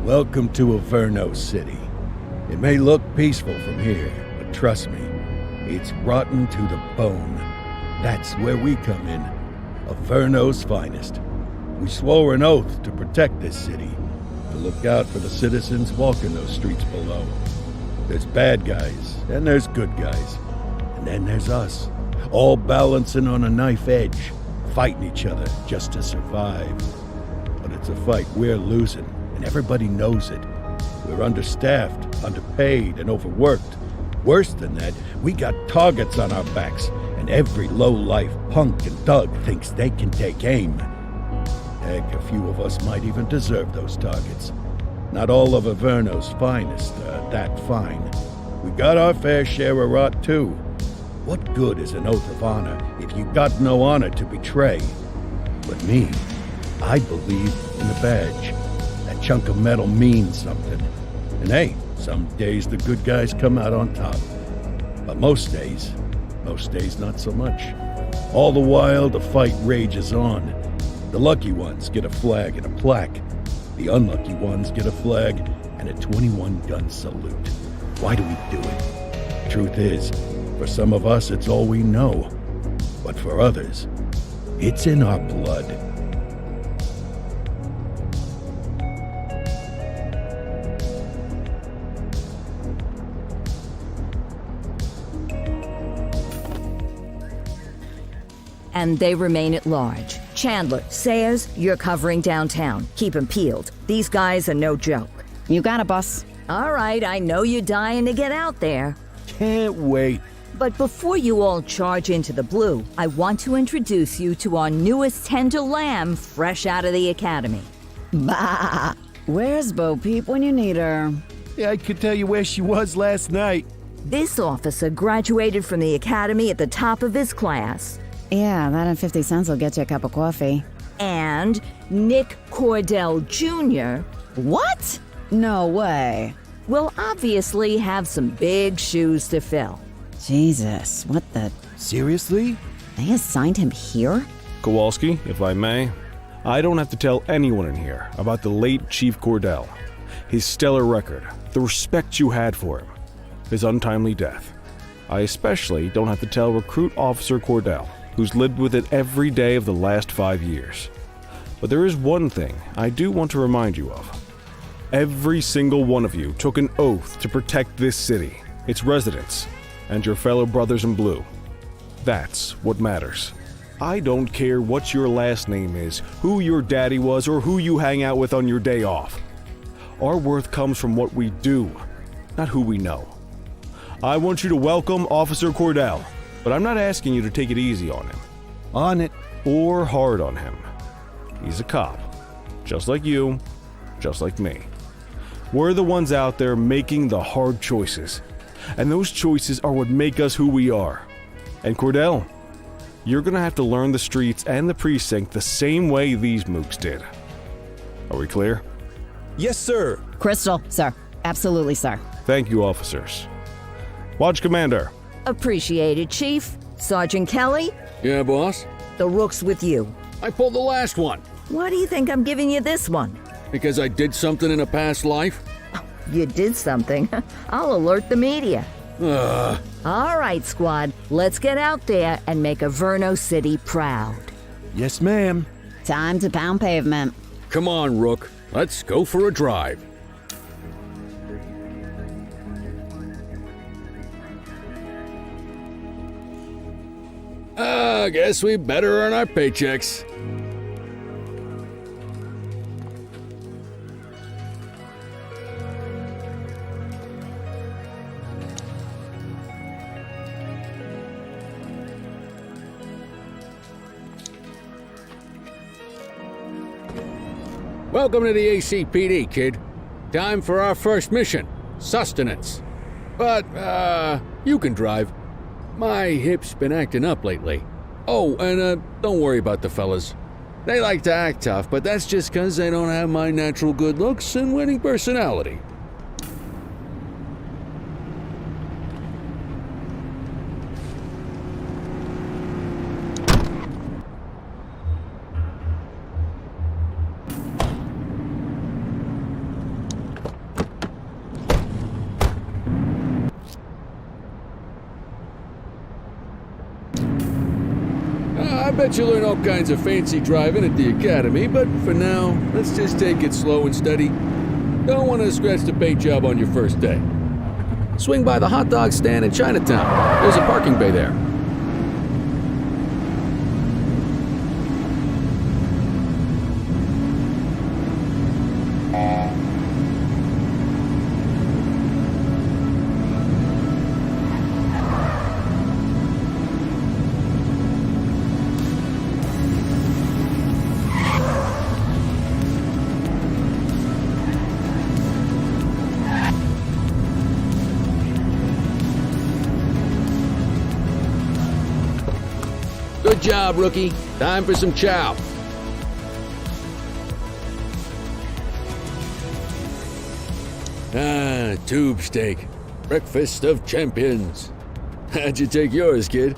Welcome to Averno City. It may look peaceful from here, but trust me, it's rotten to the bone. That's where we come in. Averno's finest. We swore an oath to protect this city, to look out for the citizens walking those streets below. There's bad guys, and there's good guys. And then there's us, all balancing on a knife edge, fighting each other just to survive. But it's a fight we're losing, and everybody knows it. We're understaffed, underpaid, and overworked. Worse than that, we got targets on our backs, and every low-life punk and thug thinks they can take aim. Heck, a few of us might even deserve those targets. Not all of Averno's finest are that fine. We got our fair share of rot, too. What good is an oath of honor if you got no honor to betray? But me, I believe in the badge. That chunk of metal means something. And hey, some days the good guys come out on top. But most days not so much. All the while, the fight rages on. The lucky ones get a flag and a plaque. The unlucky ones get a flag and a 21-gun salute. Why do we do it? Truth is, for some of us, it's all we know. But for others, it's in our blood. And they remain at large. Chandler, Sayers, you're covering downtown. Keep 'em peeled. These guys are no joke. You got it, boss. All right, I know you're dying to get out there. Can't wait. But before you all charge into the blue, I want to introduce you to our newest tender lamb fresh out of the academy. Bah! Where's Bo Peep when you need her? Yeah, I could tell you where she was last night. This officer graduated from the academy at the top of his class. Yeah, that and 50 cents will get you a cup of coffee. And Nick Cordell Jr. What? No way. will obviously have some big shoes to fill. Jesus, what the... Seriously? They assigned him here? Kowalski, if I may, I don't have to tell anyone in here about the late Chief Cordell, his stellar record, the respect you had for him, his untimely death. I especially don't have to tell Recruit Officer Cordell, who's lived with it every day of the last 5 years. But there is one thing I do want to remind you of. Every single one of you took an oath to protect this city, its residents, and your fellow brothers in blue. That's what matters. I don't care what your last name is, who your daddy was, or who you hang out with on your day off. Our worth comes from what we do, not who we know. I want you to welcome Officer Cordell, but I'm not asking you to take it easy on him. On it. Or hard on him. He's a cop, just like you, just like me. We're the ones out there making the hard choices, and those choices are what make us who we are. And Cordell, you're gonna have to learn the streets and the precinct the same way these mooks did. Are we clear? Yes, sir. Crystal, sir. Absolutely, sir. Thank you, officers. Watch Commander. Appreciated, Chief. Sergeant Kelly, Yeah, boss? the rook's with you. I pulled the last one. Why do you think I'm giving you this one? Because I did something in a past life? You did something. I'll alert the media. Ugh. All right, squad. Let's get out there and make Averno City proud. Yes, ma'am. Time to pound pavement. Come on, Rook. Let's go for a drive. I guess we better earn our paychecks. Welcome to the ACPD, kid. Time for our first mission, sustenance. But, you can drive. My hip's been acting up lately. Oh, and, don't worry about the fellas. They like to act tough, but that's just 'cause they don't have my natural good looks and winning personality. bet you learn all kinds of fancy driving at the academy, but for now, let's just take it slow and steady. Don't want to scratch the paint job on your first day. Swing by the hot dog stand in Chinatown. There's a parking bay there. Good job, rookie. Time for some chow. Tube steak. Breakfast of champions. How'd you take yours, kid?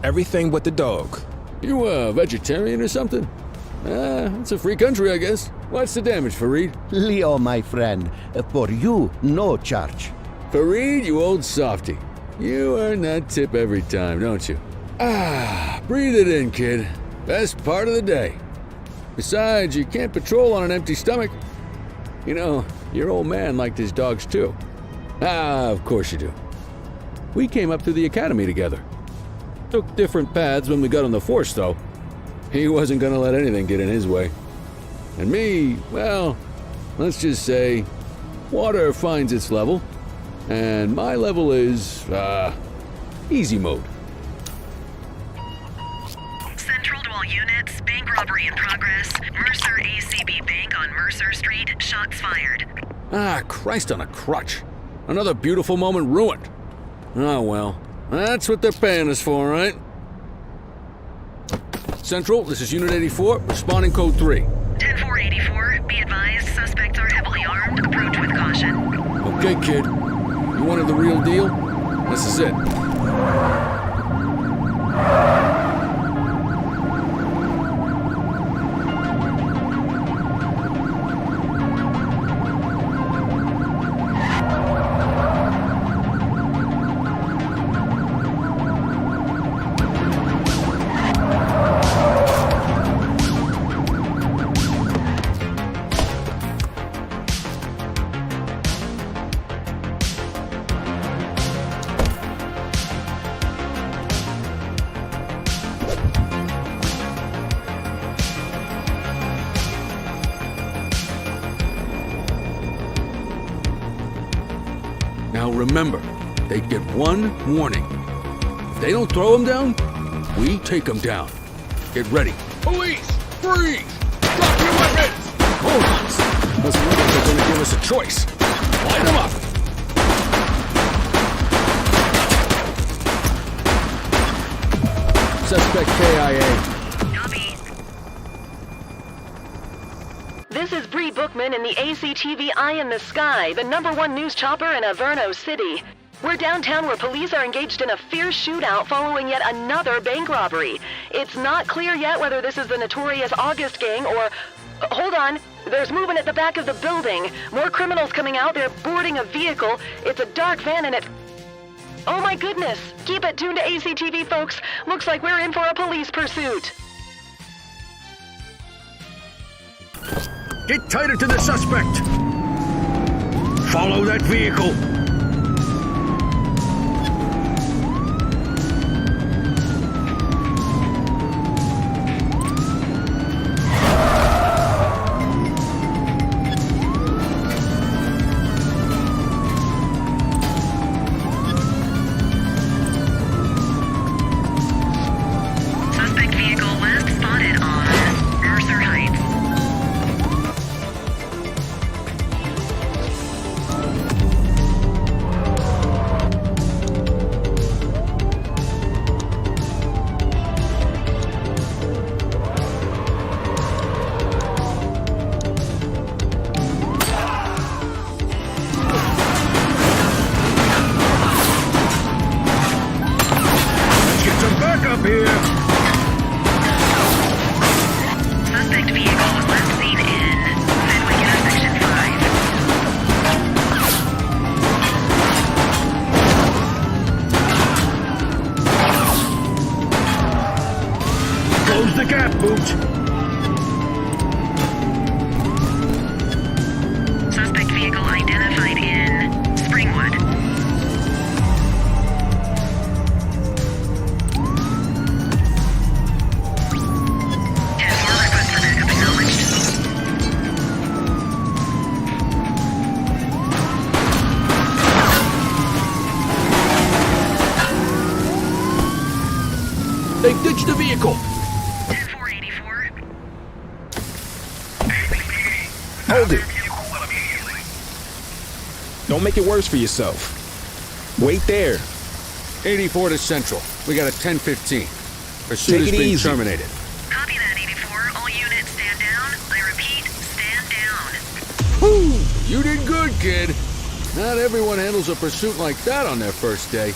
Everything but the dog. You a vegetarian or something? It's a free country, I guess. What's the damage, Fareed? Leo, my friend, for you, no charge. Fareed, you old softy. You earn that tip every time, don't you? Breathe it in, kid. Best part of the day. Besides, you can't patrol on an empty stomach. You know, your old man liked his dogs too. Of course you do. We came up through the academy together. Took different paths when we got on the force, though. He wasn't gonna let anything get in his way. And me, well, let's just say, water finds its level. And my level is, easy mode. Central to all units, bank robbery in progress. Mercer ACB Bank on Mercer Street, shots fired. Christ on a crutch. Another beautiful moment ruined. Oh well, that's what they're paying us for, right? Central, this is Unit 84, responding code 3. 10-484, be advised, suspects are heavily armed, approach with caution. Okay, kid. You wanted the real deal? This is it. Now remember, they get one warning. If they don't throw them down, we take them down. Get ready. Police! Freeze! Drop your weapons! Hold on. Those weapons are gonna give us a choice. Light them up! Suspect KIA. This is Bree Bookman in the ACTV Eye in the Sky, the #1 news chopper in Averno City. We're downtown where police are engaged in a fierce shootout following yet another bank robbery. It's not clear yet whether this is the notorious August gang or... hold on. There's movement at the back of the building. More criminals coming out. They're boarding a vehicle. It's a dark van and it... oh my goodness. Keep it tuned to ACTV, folks. Looks like we're in for a police pursuit. Get tighter to the suspect! Follow that vehicle! Suspect vehicle last spotted on Mercer Heights. the vehicle! 10-484. Hold it! Don't make it worse for yourself. Wait there. 84 to Central. We got a 10-15. Pursuit Take has it been easy. terminated. Copy that, 84. All units stand down. I repeat, stand down. Whew! You did good, kid. Not everyone handles a pursuit like that on their first day.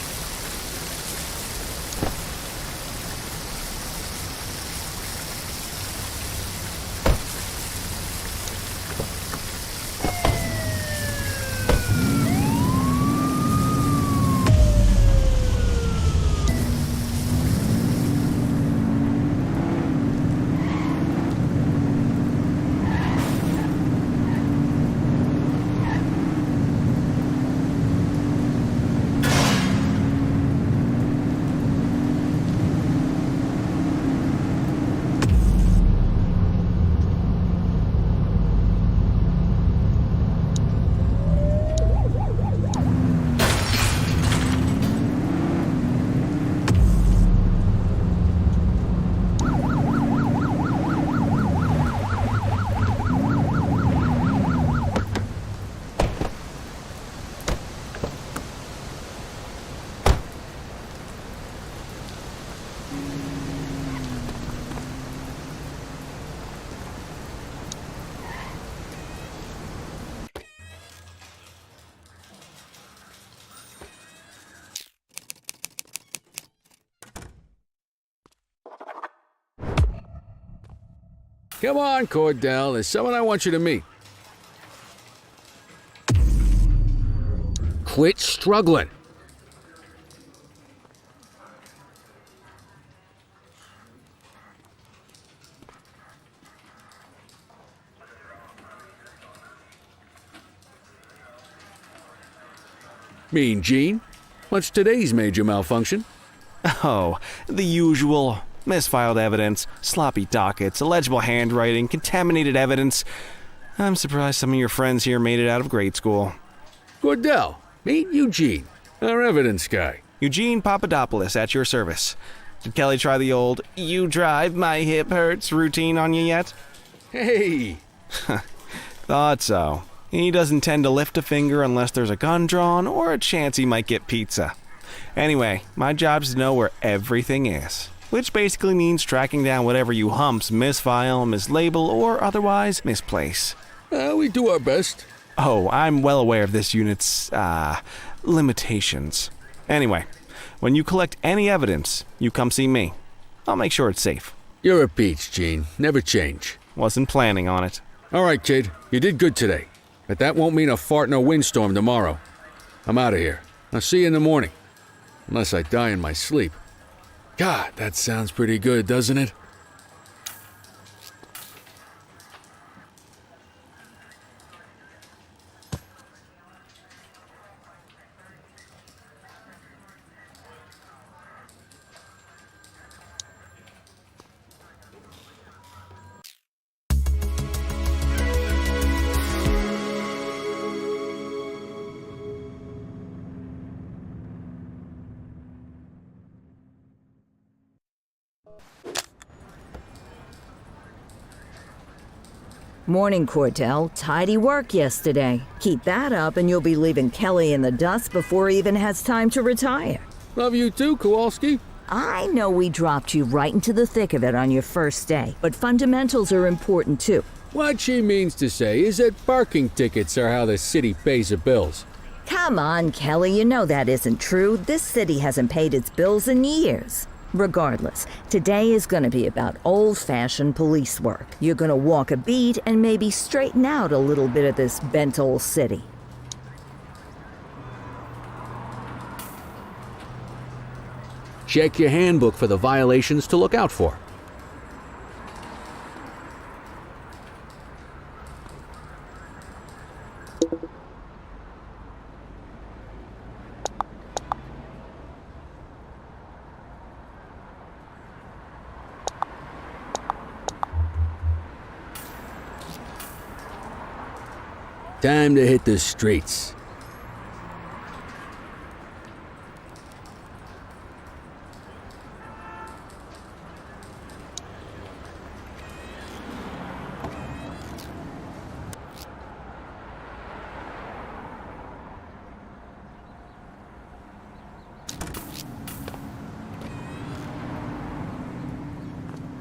Come on, Cordell. There's someone I want you to meet. Quit struggling. Mean Gene? What's today's major malfunction? Oh, the usual. Misfiled evidence, sloppy dockets, illegible handwriting, contaminated evidence. I'm surprised some of your friends here made it out of grade school. Cordell, meet Eugene, our evidence guy. Eugene Papadopoulos at your service. Did Kelly try the old, "you drive, my hip hurts" routine on you yet? Hey! Thought so. He doesn't tend to lift a finger unless there's a gun drawn or a chance he might get pizza. Anyway, my job's to know where everything is. Which basically means tracking down whatever you humps misfile, mislabel, or otherwise misplace. We do our best. Oh, I'm well aware of this unit's, limitations. Anyway, when you collect any evidence, you come see me. I'll make sure it's safe. You're a peach, Gene. Never change. Wasn't planning on it. All right, kid. You did good today. But that won't mean a fart in a windstorm tomorrow. I'm out of here. I'll see you in the morning. Unless I die in my sleep. God, that sounds pretty good, doesn't it? Morning, Cordell. Tidy work yesterday. Keep that up and you'll be leaving Kelly in the dust before he even has time to retire. Love you too, Kowalski. I know we dropped you right into the thick of it on your first day, but fundamentals are important too. What she means to say is that parking tickets are how the city pays the bills. Come on, Kelly, you know that isn't true. This city hasn't paid its bills in years. Regardless, today is going to be about old-fashioned police work. You're going to walk a beat and maybe straighten out a little bit of this bent old city. Check your handbook for the violations to look out for. Time to hit the streets.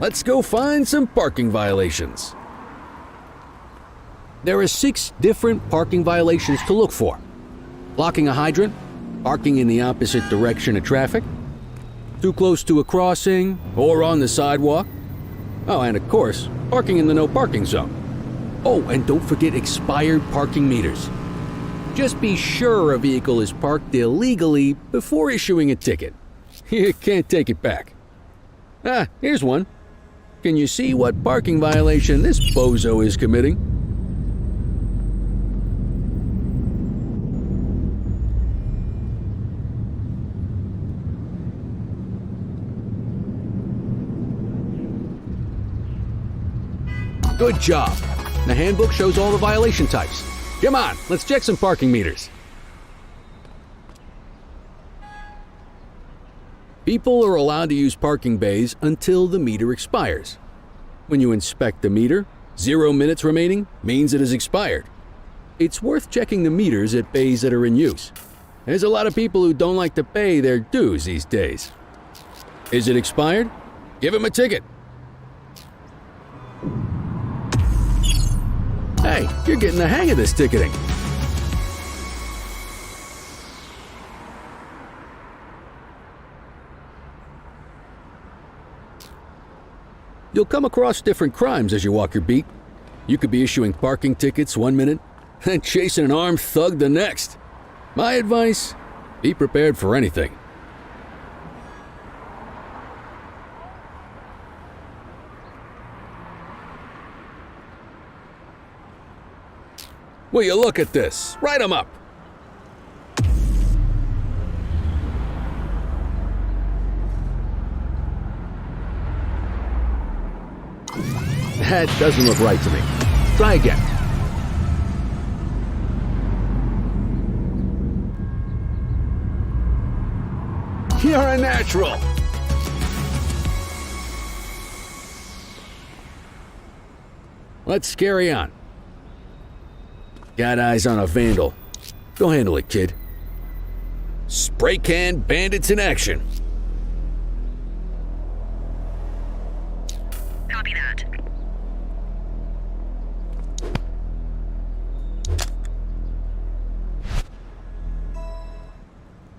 let's go find some parking violations. There are 6 different parking violations to look for. Blocking a hydrant, parking in the opposite direction of traffic, too close to a crossing or on the sidewalk. Oh, and of course, parking in the no parking zone. Oh, and don't forget expired parking meters. Just be sure a vehicle is parked illegally before issuing a ticket. You can't take it back. Ah, here's one. Can you see what parking violation this bozo is committing? Good job. The handbook shows all the violation types. Come on, let's check some parking meters. People are allowed to use parking bays until the meter expires. When you inspect the meter, 0 minutes remaining means it has expired. It's worth checking the meters at bays that are in use. There's a lot of people who don't like to pay their dues these days. Is it expired? Give him a ticket. Hey, you're getting the hang of this ticketing. You'll come across different crimes as you walk your beat. You could be issuing parking tickets 1 minute and chasing an armed thug the next. My advice, be prepared for anything. Will you look at this? Write 'em up. That doesn't look right to me. Try again. You're a natural. Let's carry on. Got eyes on a vandal. Go handle it, kid. Spray can bandits in action. Copy that.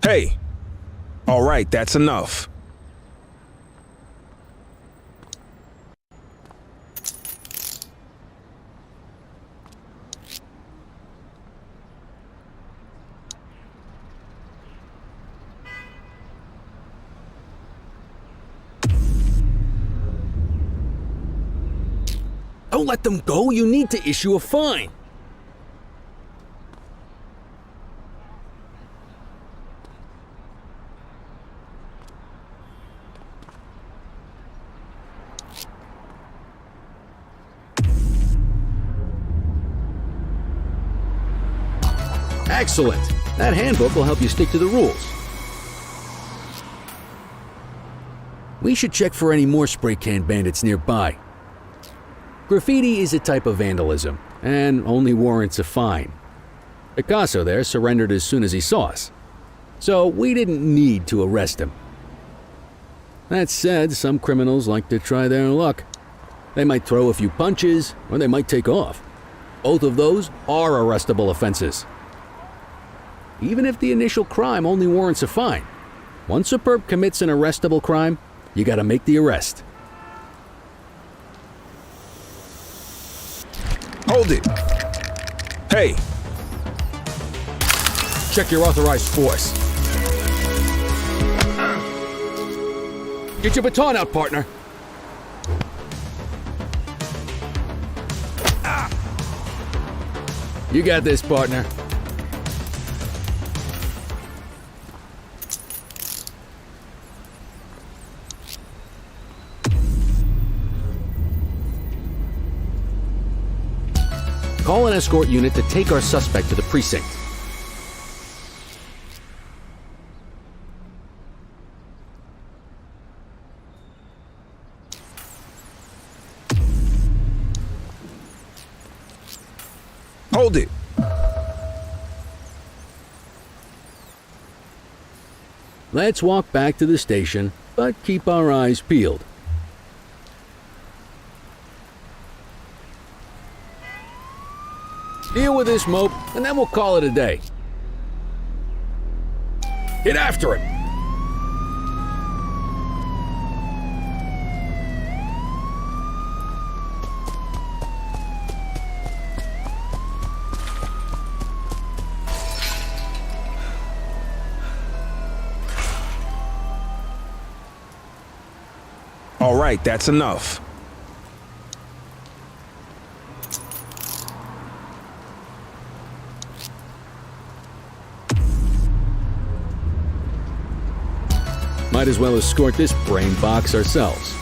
Hey! All right, that's enough. Don't let them go. You need to issue a fine. Excellent. That handbook will help you stick to the rules. We should check for any more spray can bandits nearby. Graffiti is a type of vandalism, and only warrants a fine. Picasso there surrendered as soon as he saw us, so we didn't need to arrest him. That said, some criminals like to try their luck. They might throw a few punches, or they might take off. Both of those are arrestable offenses. Even if the initial crime only warrants a fine, once a perp commits an arrestable crime, you gotta make the arrest. Hold it. Hey! Check your authorized force. Get your baton out, partner. You got this, partner. Call an escort unit to take our suspect to the precinct. Hold it. Let's walk back to the station, but keep our eyes peeled. Deal with this mope, and then we'll call it a day. Get after him! All right, that's enough. Might as well escort this brain box ourselves.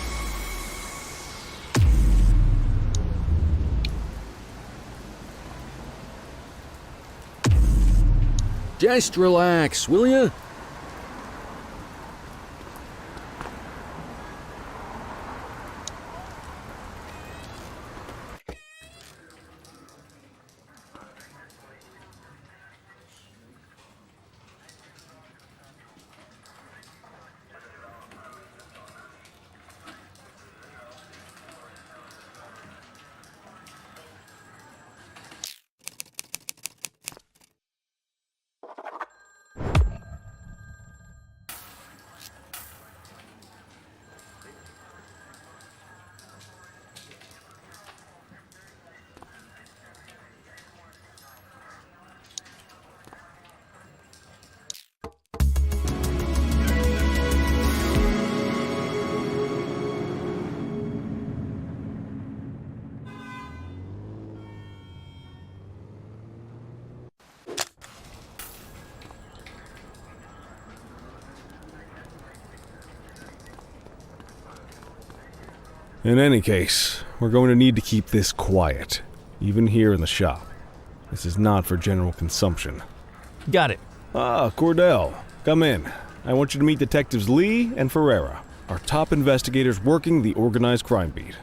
Just relax, will ya? In any case, we're going to need to keep this quiet, even here in the shop. This is not for general consumption. Got it. Ah, Cordell, come in. I want you to meet Detectives Lee and Ferreira, our top investigators working the organized crime beat.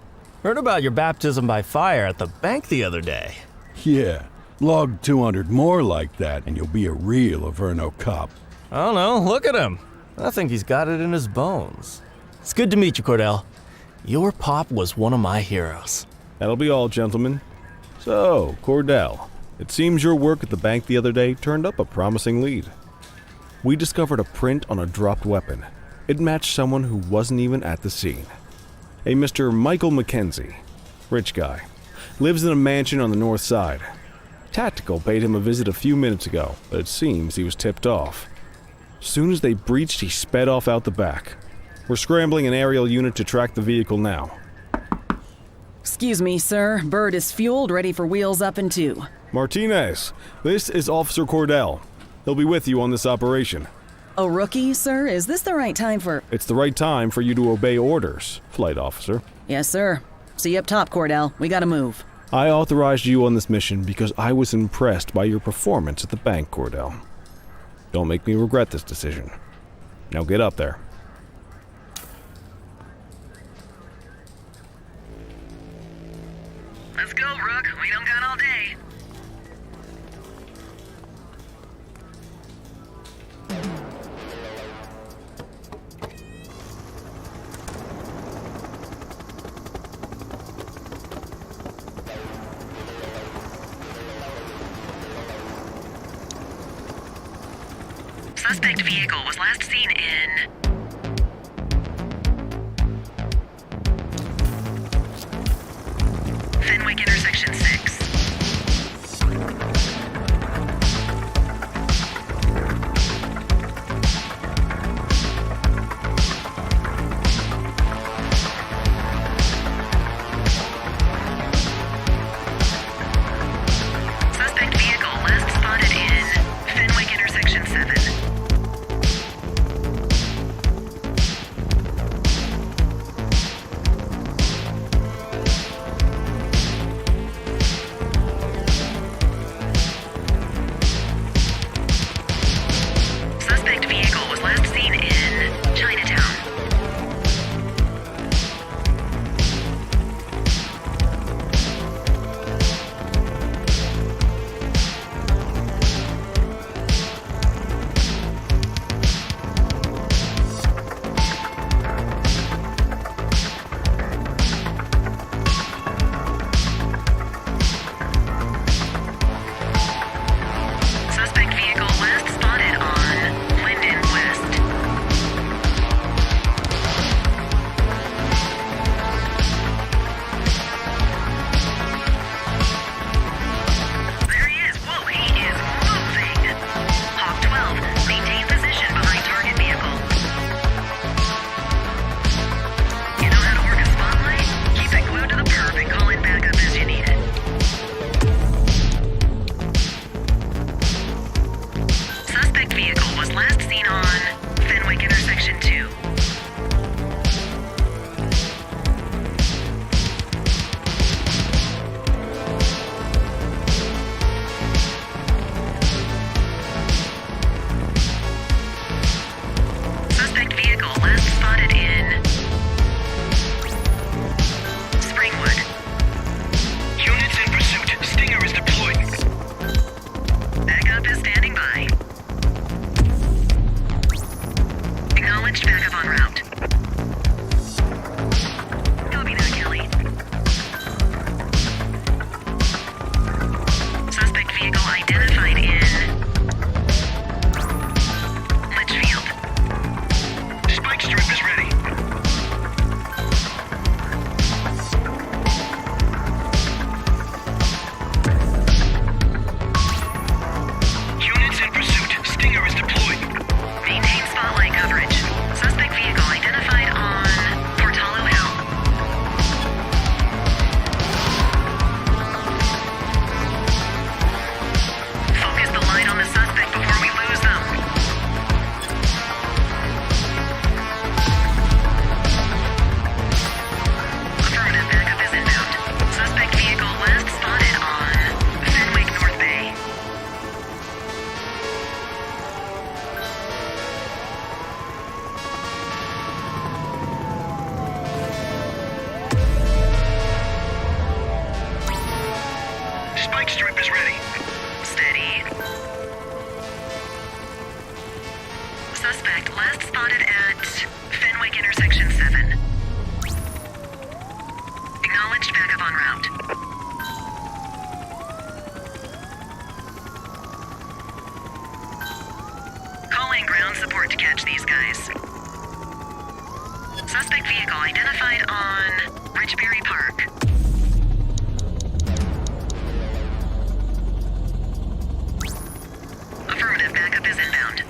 Heard about your baptism by fire at the bank the other day. Yeah, log 200 more like that and you'll be a real Averno cop. I don't know, look at him. I think he's got it in his bones. It's good to meet you, Cordell. Your pop was one of my heroes. That'll be all, gentlemen. So, Cordell, it seems your work at the bank the other day turned up a promising lead. We discovered a print on a dropped weapon. It matched someone who wasn't even at the scene. A Mr. Michael McKenzie, rich guy, lives in a mansion on the north side. Tactical paid him a visit a few minutes ago, but it seems he was tipped off. Soon as they breached, he sped off out the back. We're scrambling an aerial unit to track the vehicle now. Excuse me, sir. Bird is fueled, ready for wheels up in 2. Martinez, this is Officer Cordell. He'll be with you on this operation. A rookie, sir? Is this the right time for... It's the right time for you to obey orders, Flight Officer. Yes, sir. See you up top, Cordell. We gotta move. I authorized you on this mission because I was impressed by your performance at the bank, Cordell. Don't make me regret this decision. Now get up there. Let's go, Rook. We don't got all day. Suspect vehicle was last seen in... Fenwick intersection 6. Suspect vehicle last spotted in Fenwick intersection 7. vehicle identified in Litchfield. Spike strip is ready. Units in pursuit. Stinger is deployed. Maintain spotlight coverage. Suspect vehicle identified on Portalo Hill. Focus the light on the suspect before we lose them. Affirmative, backup is inbound. Suspect vehicle last spotted on Fenwick North Bay. Spike strip is ready. Steady. Suspect last spotted at Fenwick intersection 7. Acknowledged, backup en route. Calling ground support to catch these guys. Suspect vehicle identified on Richbury Park. Affirmative, backup is inbound.